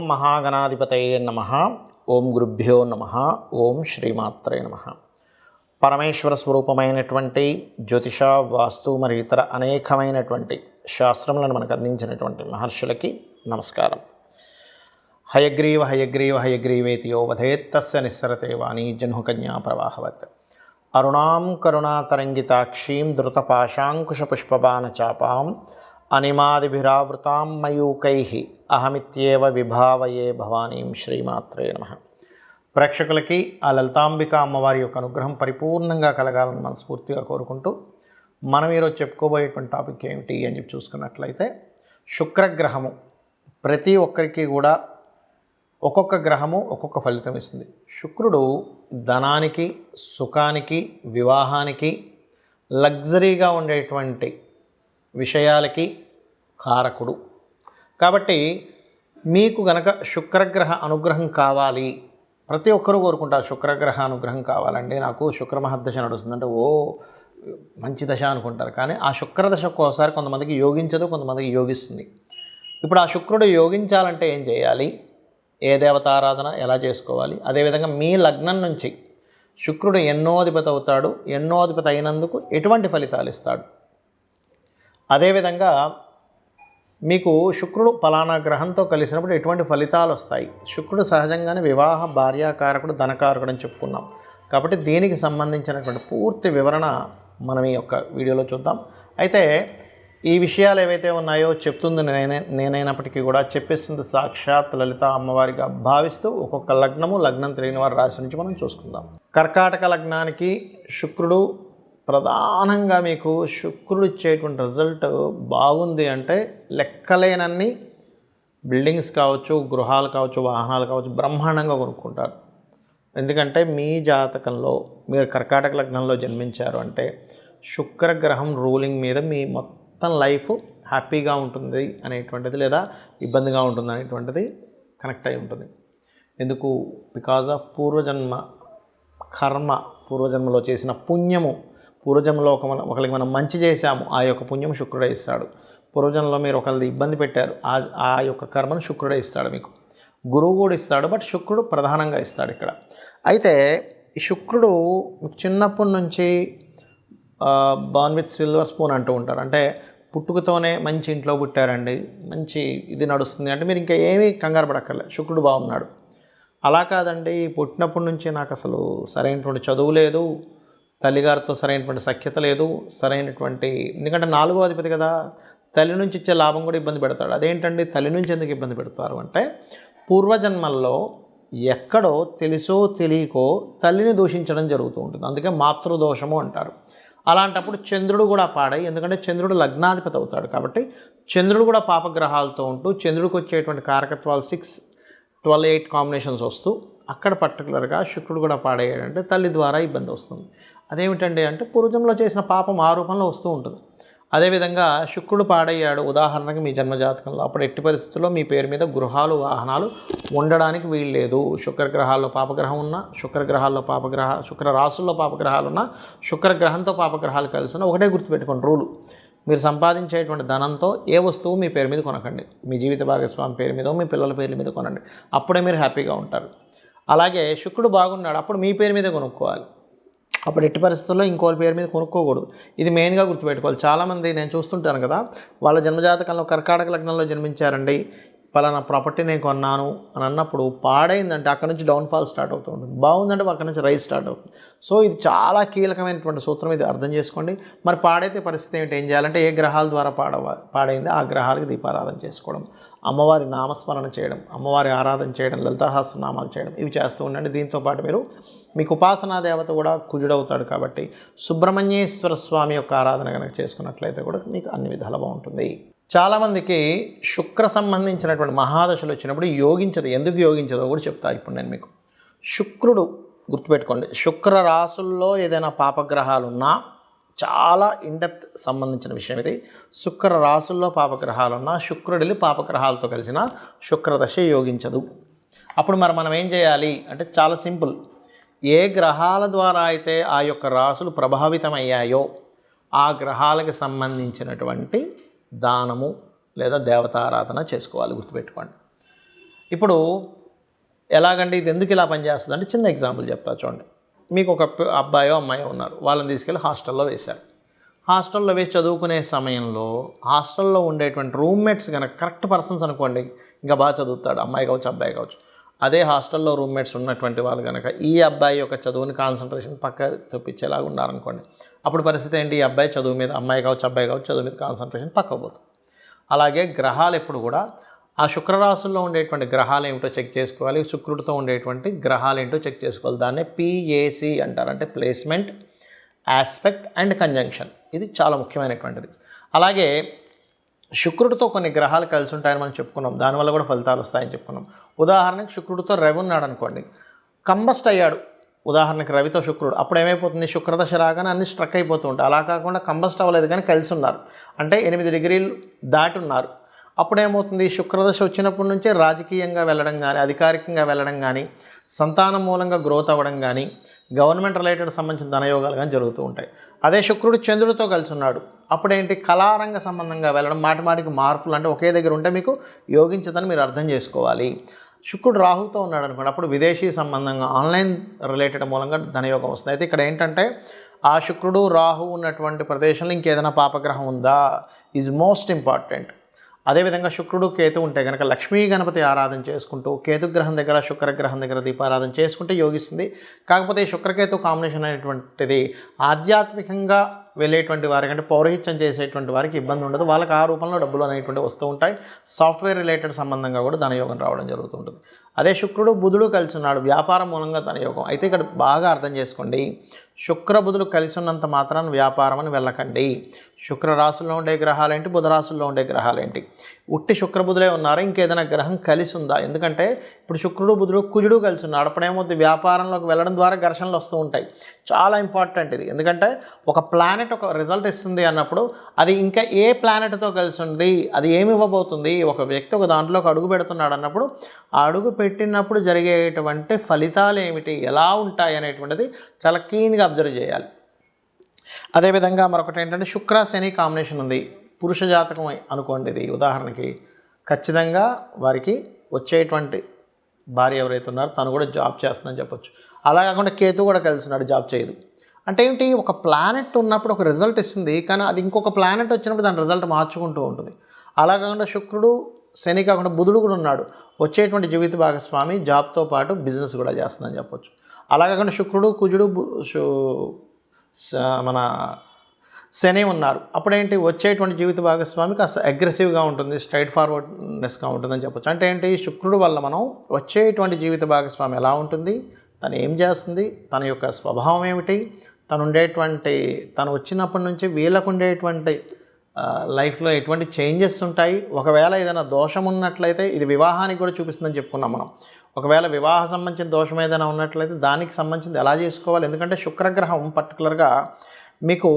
మహాగణాధిపతయే నమః. ఓం గురుభ్యో నమః. ఓం శ్రీమాత్రే నమః. పరమేశ్వర స్వరూపమైనటువంటి జ్యోతిష, వాస్తు మరియు ఇతర అనేకమైనటువంటి శాస్త్రములను మనకు అందించినటువంటి మహర్షులకి నమస్కారం. హయగ్రీవ హయగ్రీవ హయగ్రీవేతి యో వదేత్ తస్య నిస్సరతే వాణీ జహ్నుకన్యా ప్రవాహవత్. అరుణాం కరుణాతరంగితాక్షీం ధృతపాశాంకుశపుష్పబాణచాపాం అనిమాదిభిరావృతాం మయూకైః అహమిత్యేవ విభావయే భవానీం. శ్రీమాత్రే నమః. ప్రేక్షకులకి ఆ లలితాంబిక అమ్మవారి యొక్క అనుగ్రహం పరిపూర్ణంగా కలగాలని మనస్ఫూర్తిగా కోరుకుంటూ మనం ఈరోజు చెప్పుకోబోయేటువంటి టాపిక్ ఏమిటి అని చెప్పి చూసుకున్నట్లయితే, శుక్రగ్రహము ప్రతి ఒక్కరికి కూడా ఒక్కొక్క గ్రహము ఒక్కొక్క ఫలితం ఇస్తుంది. శుక్రుడు ధనానికి, సుఖానికి, వివాహానికి, లగ్జరీగా ఉండేటువంటి విషయాలకి కారకుడు. కాబట్టి మీకు గనక శుక్రగ్రహ అనుగ్రహం కావాలి, ప్రతి ఒక్కరూ కోరుకుంటారు శుక్రగ్రహ అనుగ్రహం కావాలండి, నాకు శుక్రమహర్దశ నడుస్తుందంటే ఓ మంచి దశ అనుకుంటారు. కానీ ఆ శుక్రదశ ఒక్కోసారి కొంతమందికి యోగించదు, కొంతమందికి యోగిస్తుంది. ఇప్పుడు ఆ శుక్రుడు యోగించాలంటే ఏం చేయాలి, ఏ దేవతారాధన ఎలా చేసుకోవాలి, అదేవిధంగా మీ లగ్నం నుంచి శుక్రుడు ఎన్నోధిపతి అవుతాడు, ఎన్నోధిపతి అయినందుకు ఎటువంటి ఫలితాలు ఇస్తాడు, అదేవిధంగా మీకు శుక్రుడు ఫలానా గ్రహంతో కలిసినప్పుడు ఎటువంటి ఫలితాలు వస్తాయి. శుక్రుడు సహజంగానే వివాహ, భార్యాకారకుడు, ధనకారకుడు అని చెప్పుకున్నాం. కాబట్టి దీనికి సంబంధించినటువంటి పూర్తి వివరణ మనం ఈ యొక్క వీడియోలో చూద్దాం. అయితే ఈ విషయాలు ఏవైతే ఉన్నాయో చెప్తుంది నేనైనప్పటికీ కూడా చెప్పేస్తుంది సాక్షాత్ లలిత అమ్మవారిగా భావిస్తూ ఒక్కొక్క లగ్నము, లగ్నం తెలియని వారి రాశి నుంచి మనం చూసుకుందాం. కర్కాటక లగ్నానికి శుక్రుడు ప్రధానంగా మీకు శుక్రుడు ఇచ్చేటువంటి రిజల్ట్ బాగుంది అంటే లెక్కలేనన్ని బిల్డింగ్స్ కావచ్చు, గృహాలు కావచ్చు, వాహనాలు కావచ్చు బ్రహ్మాండంగా కొనుక్కుంటారు. ఎందుకంటే మీ జాతకంలో మీరు కర్కాటక లగ్నంలో జన్మించారు అంటే శుక్రగ్రహం రూలింగ్ మీద మీ మొత్తం లైఫ్ హ్యాపీగా ఉంటుంది అనేటువంటిది, లేదా ఇబ్బందిగా ఉంటుంది అనేటువంటిది కనెక్ట్ అయి ఉంటుంది. ఎందుకు? బికాజ్ ఆఫ్ పూర్వజన్మ కర్మ, పూర్వజన్మలో చేసిన పుణ్యము. పూర్వజన్మలో ఒకరికి మనం మంచి చేశాము, ఆ యొక్క పుణ్యం శుక్రుడే ఇస్తాడు. పూర్వజన్మలో మీరు ఒకరిది ఇబ్బంది పెట్టారు, ఆ యొక్క కర్మను శుక్రుడే ఇస్తాడు. మీకు గురువు కూడా ఇస్తాడు, బట్ శుక్రుడు ప్రధానంగా ఇస్తాడు ఇక్కడ. అయితే ఈ శుక్రుడు చిన్నప్పటి నుంచి బార్న్ విత్ సిల్వర్ స్పూన్ అంటూ ఉంటారు. అంటే పుట్టుకతోనే మంచి ఇంట్లో పుట్టారండి, మంచి ఇది నడుస్తుంది అంటే మీరు ఇంకా ఏమీ కంగారు పడక్కర్లేదు, శుక్రుడు బాగున్నాడు. అలా కాదండి, పుట్టినప్పటి నుంచి నాకు అసలు సరైనటువంటి చదువు లేదు, తల్లిగారితో సరైనటువంటి సఖ్యత లేదు, సరైనటువంటి, ఎందుకంటే 4వ అధిపతి కదా, తల్లి నుంచి ఇచ్చే లాభం కూడా ఇబ్బంది పెడతాడు. అదేంటండి, తల్లి నుంచి ఎందుకు ఇబ్బంది పెడతారు అంటే పూర్వజన్మల్లో ఎక్కడో తెలుసో తెలియకో తల్లిని దూషించడం జరుగుతూ ఉంటుంది. అందుకే మాతృదోషము అంటారు. అలాంటప్పుడు చంద్రుడు కూడా పాడై, ఎందుకంటే చంద్రుడు లగ్నాధిపతి అవుతాడు. కాబట్టి చంద్రుడు కూడా పాపగ్రహాలతో ఉంటూ చంద్రుడికి వచ్చేటువంటి కారకత్వాలు 6, 12, 8 కాంబినేషన్స్ వస్తూ అక్కడ పర్టికులర్గా శుక్రుడు కూడా పాడయ్యాడంటే తల్లి ద్వారా ఇబ్బంది వస్తుంది. అదేమిటండి అంటే పూర్వజంలో చేసిన పాపం ఆ రూపంలో వస్తూ ఉంటుంది. అదేవిధంగా శుక్రుడు పాడయ్యాడు, ఉదాహరణకు మీ జన్మజాతకంలో, అప్పుడు ఎట్టి పరిస్థితుల్లో మీ పేరు మీద గృహాలు, వాహనాలు ఉండడానికి వీలు లేదు. శుక్రగ్రహాల్లో పాపగ్రహం ఉన్నా, శుక్ర రాసుల్లో పాపగ్రహాలు ఉన్నా, శుక్రగ్రహంతో పాపగ్రహాలు కలిసి ఉన్నా ఒకటే గుర్తుపెట్టుకోండి రూలు, మీరు సంపాదించేటువంటి ధనంతో ఏ వస్తువు మీ పేరు మీద కొనకండి. మీ జీవిత భాగస్వామి పేరు మీద, మీ పిల్లల పేర్ల మీద కొనండి, అప్పుడే మీరు హ్యాపీగా ఉంటారు. అలాగే శుక్రుడు బాగున్నాడు, అప్పుడు మీ పేరు మీద కొనుక్కోవాలి, అప్పుడు ఎట్టి పరిస్థితుల్లో ఇంకోళ్ళ పేరు మీద కొనుక్కోకూడదు. ఇది మెయిన్గా గుర్తుపెట్టుకోవాలి. చాలామంది నేను చూస్తుంటాను కదా, వాళ్ళ జన్మజాతకంలో కర్కాటక లగ్నంలో జన్మించారండి, పలానా ప్రాపర్టీ నేను కొన్నాను అని అన్నప్పుడు పాడైందంటే అక్కడ నుంచి డౌన్ఫాల్ స్టార్ట్ అవుతూ ఉంటుంది, బాగుందంటే అక్కడ నుంచి రైజ్ స్టార్ట్ అవుతుంది. సో ఇది చాలా కీలకమైనటువంటి సూత్రం, ఇది అర్థం చేసుకోండి. మరి పాడైతే పరిస్థితి ఏం చేయాలంటే, ఏ గ్రహాల ద్వారా పాడైంది ఆ గ్రహాలకి దీపారాధన చేసుకోవడం, అమ్మవారి నామస్మరణ చేయడం, అమ్మవారి ఆరాధన చేయడం, లలితాసహస్రనామాలు చేయడం, ఇవి చేస్తూ ఉండండి. దీంతోపాటు మీకు ఉపాసనా దేవత కూడా కుజుడవుతాడు. కాబట్టి సుబ్రహ్మణ్యేశ్వర స్వామి యొక్క ఆరాధన కనుక చేసుకున్నట్లయితే కూడా మీకు అన్ని విధాలు బాగుంటుంది. చాలామందికి శుక్ర సంబంధించినటువంటి మహాదశలు వచ్చినప్పుడు యోగించదు. ఎందుకు యోగించదో కూడా చెప్తా ఇప్పుడు నేను మీకు. శుక్రుడు గుర్తుపెట్టుకోండి, శుక్ర రాసుల్లో ఏదైనా పాపగ్రహాలు ఉన్నా, చాలా ఇన్డెప్త్ సంబంధించిన విషయం ఇది. శుక్ర రాసుల్లో పాపగ్రహాలున్నా, శుక్రుడిని పాపగ్రహాలతో కలిసిన శుక్రదశ యోగించదు. అప్పుడు మనం ఏం చేయాలి అంటే చాలా సింపుల్. ఏ గ్రహాల ద్వారా అయితే ఆ యొక్క రాసులు ప్రభావితమయ్యాయో ఆ గ్రహాలకు సంబంధించినటువంటి దానము లేదా దేవతారాధన చేసుకోవాలి. గుర్తుపెట్టుకోండి. ఇప్పుడు ఎలాగంటే ఇది ఎందుకు ఇలా పనిచేస్తుంది అంటే చిన్న ఎగ్జాంపుల్ చెప్తా చూడండి. మీకు ఒక అబ్బాయో అమ్మాయో ఉన్నారు, వాళ్ళని తీసుకెళ్ళి హాస్టల్లో వేశారు. హాస్టల్లో వేసి చదువుకునే సమయంలో హాస్టల్లో ఉండేటువంటి రూమ్మేట్స్ కనుక కరెక్ట్ పర్సన్స్ అనుకోండి, ఇంకా బాగా చదువుతాడు, అమ్మాయి కావచ్చు అబ్బాయి కావచ్చు. అదే హాస్టల్లో రూమ్మేట్స్ ఉన్నటువంటి వాళ్ళు కనుక ఈ అబ్బాయి యొక్క చదువుని కాన్సన్ట్రేషన్ పక్క తప్పించేలాగా ఉన్నారనుకోండి, అప్పుడు పరిస్థితి ఏంటి? ఈ అబ్బాయి చదువు మీద, అమ్మాయి కావచ్చు అబ్బాయి కావచ్చు, చదువు మీద కాన్సన్ట్రేషన్ పక్కకు పోతుంది. అలాగే గ్రహాలు ఎప్పుడు కూడా ఆ శుక్రరాశుల్లో ఉండేటువంటి గ్రహాలు ఏమిటో చెక్ చేసుకోవాలి, శుక్రుడితో ఉండేటువంటి గ్రహాలు ఏంటో చెక్ చేసుకోవాలి. దాన్నే PAC అంటారు, అంటే ప్లేస్మెంట్, ఆస్పెక్ట్ అండ్ కంజంక్షన్. ఇది చాలా ముఖ్యమైనటువంటిది. అలాగే శుక్రుడితో కొన్ని గ్రహాలు కలిసి ఉంటాయని మనం చెప్పుకున్నాం, దానివల్ల కూడా ఫలితాలు వస్తాయని చెప్పుకున్నాం. ఉదాహరణకి శుక్రుడితో రవి ఉన్నాడు అనుకోండి, కంబస్ట్ అయ్యాడు. ఉదాహరణకి రవితో శుక్రుడు, అప్పుడు ఏమైపోతుంది? శుక్రదశ రాగానే అన్ని స్ట్రక్ అయిపోతూ ఉంటాయి. అలా కాకుండా కంబస్ట్ అవ్వలేదు కానీ కలిసి ఉన్నారు, అంటే 8 డిగ్రీలు దాటి ఉన్నారు. అప్పుడేమవుతుంది? శుక్రదశ వచ్చినప్పటి నుంచే రాజకీయంగా వెళ్ళడం కానీ, అధికారికంగా వెళ్ళడం కానీ, సంతానం మూలంగా గ్రోత్ అవ్వడం కానీ, గవర్నమెంట్ రిలేటెడ్ సంబంధించిన ధనయోగాలు కానీ జరుగుతూ ఉంటాయి. అదే శుక్రుడు చంద్రుడితో కలిసి ఉన్నాడు, అప్పుడేంటి? కళారంగ సంబంధంగా వెళ్ళడం, మాటిమాటికి మార్పులు, అంటే ఒకే దగ్గర ఉంటే మీకు యోగించదని మీరు అర్థం చేసుకోవాలి. శుక్రుడు రాహుతో ఉన్నాడు అనుకోండి, అప్పుడు విదేశీ సంబంధంగా ఆన్లైన్ రిలేటెడ్ మూలంగా ధనయోగం వస్తుంది. అయితే ఇక్కడ ఏంటంటే ఆ శుక్రుడు రాహు ఉన్నటువంటి ప్రదేశంలో ఇంకేదైనా పాపగ్రహం ఉందా ఈజ్ మోస్ట్ ఇంపార్టెంట్. అదేవిధంగా శుక్రుడు కేతు ఉంటే కనుక లక్ష్మీ గణపతి ఆరాధన చేసుకుంటూ కేతుగ్రహం దగ్గర శుక్రగ్రహం దగ్గర దీపారాధన చేసుకుంటే యోగిస్తుంది. కాకపోతే శుక్రకేతు కాంబినేషన్ అనేటువంటిది ఆధ్యాత్మికంగా వెళ్ళేటువంటి వారికి, అంటే పౌరహిత్యం చేసేటువంటి వారికి ఇబ్బంది ఉండదు. వాళ్ళకి ఆ రూపంలో డబ్బులు అనేటువంటి వస్తూ ఉంటాయి. సాఫ్ట్వేర్ రిలేటెడ్ సంబంధంగా కూడా ధనయోగం రావడం జరుగుతుంటుంది. అదే శుక్రుడు బుధుడు కలిసి ఉన్నాడు, వ్యాపారం మూలంగా ధనయోగం. అయితే ఇక్కడ బాగా అర్థం చేసుకోండి, శుక్ర బుధులు కలిసి ఉన్నంత మాత్రాన వ్యాపారం అని వెళ్ళకండి. శుక్ర రాశుల్లో ఉండే గ్రహాలేంటి, బుధ రాశుల్లో ఉండే గ్రహాలేంటి? ఉట్టి శుక్రబుధులే ఉన్నారా, ఇంకేదైనా గ్రహం కలిసి ఉందా? ఎందుకంటే ఇప్పుడు శుక్రుడు బుధుడు కుజుడు కలిసి ఉన్నాడు, అప్పుడేమవుతుంది? వ్యాపారంలోకి వెళ్ళడం ద్వారా ఘర్షణలు వస్తూ ఉంటాయి. చాలా ఇంపార్టెంట్ ఇది, ఎందుకంటే ఒక ప్లానెట్ ఒక రిజల్ట్ ఇస్తుంది అన్నప్పుడు అది ఇంకా ఏ ప్లానెట్తో కలిసి ఉంది, అది ఏమి ఇవ్వబోతుంది, ఒక వ్యక్తి ఒక దాంట్లోకి అడుగు పెడుతున్నాడు అన్నప్పుడు ఆ అడుగు పెట్టినప్పుడు జరిగేటువంటి ఫలితాలు ఏమిటి, ఎలా ఉంటాయి అనేటువంటిది చాలా క్లీన్గా అబ్జర్వ్ చేయాలి. అదేవిధంగా మరొకటి ఏంటంటే శుక్ర శని కాంబినేషన్ ఉంది, పురుష జాతకం అనుకోండి. ఇది ఉదాహరణకి ఖచ్చితంగా వారికి వచ్చేటువంటి భార్య ఎవరైతే ఉన్నారో తను కూడా జాబ్ చేస్తుందని చెప్పొచ్చు. అలా కాకుండా కేతు కూడా కలిసి ఉన్నాడు, జాబ్ చేయదు. అంటే ఏంటి? ఒక ప్లానెట్ ఉన్నప్పుడు ఒక రిజల్ట్ ఇస్తుంది, కానీ అది ఇంకొక ప్లానెట్ వచ్చినప్పుడు దాని రిజల్ట్ మార్చుకుంటూ ఉంటుంది. అలా కాకుండా శుక్రుడు శని కాకుండా బుధుడు కూడా ఉన్నాడు, వచ్చేటువంటి జీవిత భాగస్వామి జాబ్తో పాటు బిజినెస్ కూడా చేస్తుందని చెప్పొచ్చు. అలా కాకుండా శుక్రుడు కుజుడు మన శని ఉన్నారు, అప్పుడేంటి? వచ్చేటువంటి జీవిత భాగస్వామి కాస్త అగ్రెసివ్గా ఉంటుంది, స్ట్రైట్ ఫార్వర్డ్నెస్గా ఉంటుందని చెప్పొచ్చు. అంటే ఏంటి? శుక్రుడు వల్ల మనం వచ్చేటువంటి జీవిత భాగస్వామి ఎలా ఉంటుంది, తను ఏం చేస్తుంది, తన యొక్క స్వభావం ఏమిటి, తను వచ్చినప్పటి నుంచి వీళ్ళకు ఉండేటువంటి లైఫ్లో ఎటువంటి చేంజెస్ ఉంటాయి. ఒకవేళ ఏదైనా దోషం ఉన్నట్లయితే ఇది వివాహానికి కూడా చూపిస్తుందని చెప్పుకున్నాం మనం. ఒకవేళ వివాహ సంబంధించిన దోషం ఏదైనా ఉన్నట్లయితే దానికి సంబంధించింది ఎలా చేసుకోవాలి, ఎందుకంటే శుక్రగ్రహం పర్టికులర్గా మీకు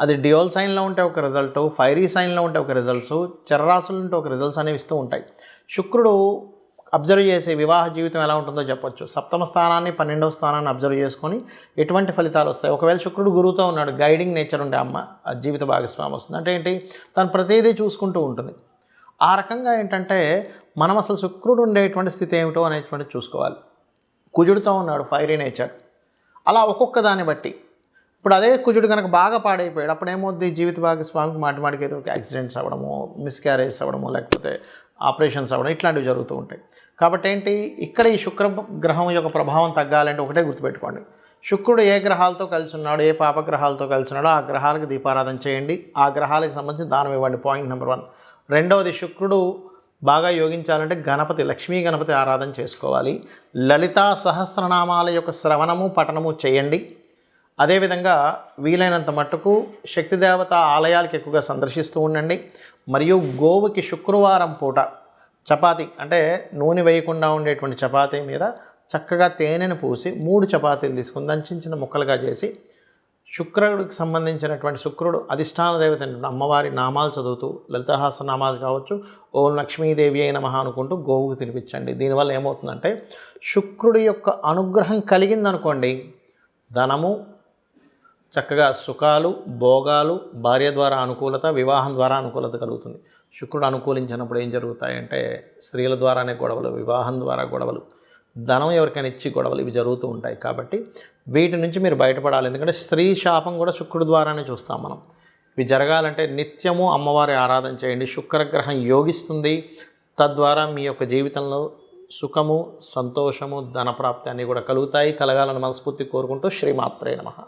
అది డ్యూయల్ సైన్లో ఉంటే ఒక రిజల్ట్, ఫైరీ సైన్లో ఉంటే ఒక రిజల్ట్స్, చరరాశులు ఉంటే ఒక రిజల్ట్స్ అనేవి ఇస్తూ ఉంటాయి. శుక్రుడు అబ్జర్వ్ చేసే వివాహ జీవితం ఎలా ఉంటుందో చెప్పొచ్చు. సప్తమ స్థానాన్ని 12వ స్థానాన్ని అబ్జర్వ్ చేసుకొని ఎటువంటి ఫలితాలు వస్తాయి. ఒకవేళ శుక్రుడు గురువుతో ఉన్నాడు, గైడింగ్ నేచర్ ఉండే జీవిత భాగస్వామి వస్తుంది. అంటే ఏంటి? తను ప్రతిదీ చూసుకుంటూ ఉంటుంది. ఆ రకంగా ఏంటంటే మనం అసలు శుక్రుడు ఉండేటువంటి స్థితి ఏమిటో అనేటువంటిది చూసుకోవాలి. కుజుడితో ఉన్నాడు, ఫైరీ నేచర్. అలా ఒక్కొక్క దాన్ని బట్టి ఇప్పుడు అదే కుజుడు కనుక బాగా పాడైపోయాడు, అప్పుడు ఏమవుద్ది? జీవిత భాగస్వామికి మాటిమాటికి ఏదో ఒక యాక్సిడెంట్స్ అవ్వడము, మిస్క్యారేజ్ అవ్వడము, లేకపోతే ఆపరేషన్స్ అవ్వడం, ఇట్లాంటివి జరుగుతూ ఉంటాయి. కాబట్టి ఏంటి? ఇక్కడ ఈ శుక్ర గ్రహం యొక్క ప్రభావం తగ్గాలంటే ఒకటే గుర్తుపెట్టుకోండి, శుక్రుడు ఏ గ్రహాలతో కలిసి ఉన్నాడు, ఏ పాపగ్రహాలతో కలిసి ఉన్నాడో ఆ గ్రహాలకు దీపారాధన చేయండి, ఆ గ్రహాలకు సంబంధించి దానం ఇవ్వండి. Point number 1. రెండవది, శుక్రుడు బాగా యోగించాలంటే గణపతి, లక్ష్మీ గణపతి ఆరాధన చేసుకోవాలి. లలితా సహస్రనామాల యొక్క శ్రవణము పఠనము చేయండి. అదేవిధంగా వీలైనంత మట్టుకు శక్తిదేవత ఆలయాలకు ఎక్కువగా సందర్శిస్తూ ఉండండి. మరియు గోవుకి శుక్రవారం పూట చపాతీ, అంటే నూనె వేయకుండా ఉండేటువంటి చపాతీ మీద చక్కగా తేనెను పూసి 3 చపాతీలు తీసుకుని దాన్ని చిన్న చిన్న ముక్కలుగా చేసి శుక్రుడికి సంబంధించినటువంటి శుక్రుడు అధిష్టాన దేవత అమ్మవారి నామాలు చదువుతూ లలితాహాస నామాలు కావచ్చు, ఓం లక్ష్మీదేవి అయిన నమః అనుకుంటూ గోవుకు తినిపించండి. దీనివల్ల ఏమవుతుందంటే శుక్రుడి యొక్క అనుగ్రహం కలిగిందనుకోండి, ధనము చక్కగా సుఖాలు, భోగాలు, భార్య ద్వారా అనుకూలత, వివాహం ద్వారా అనుకూలత కలుగుతుంది. శుక్రుడు అనుకూలించినప్పుడు ఏం జరుగుతాయంటే స్త్రీల ద్వారానే గొడవలు, వివాహం ద్వారా గొడవలు, ధనం ఎవరికైనా ఇచ్చి గొడవలు, ఇవి జరుగుతూ ఉంటాయి. కాబట్టి వీటి నుంచి మీరు బయటపడాలి. ఎందుకంటే స్త్రీ శాపం కూడా శుక్రుడి ద్వారానే చూస్తాం మనం. ఇవి జరగాలంటే నిత్యము అమ్మవారి ఆరాధన చేయండి. శుక్రగ్రహం యోగిస్తుంది. తద్వారా మీ యొక్క జీవితంలో సుఖము, సంతోషము, ధనప్రాప్తి అన్నీ కూడా కలుగుతాయి. కలగాలని మనస్ఫూర్తి కోరుకుంటూ శ్రీమాత్రే నమః.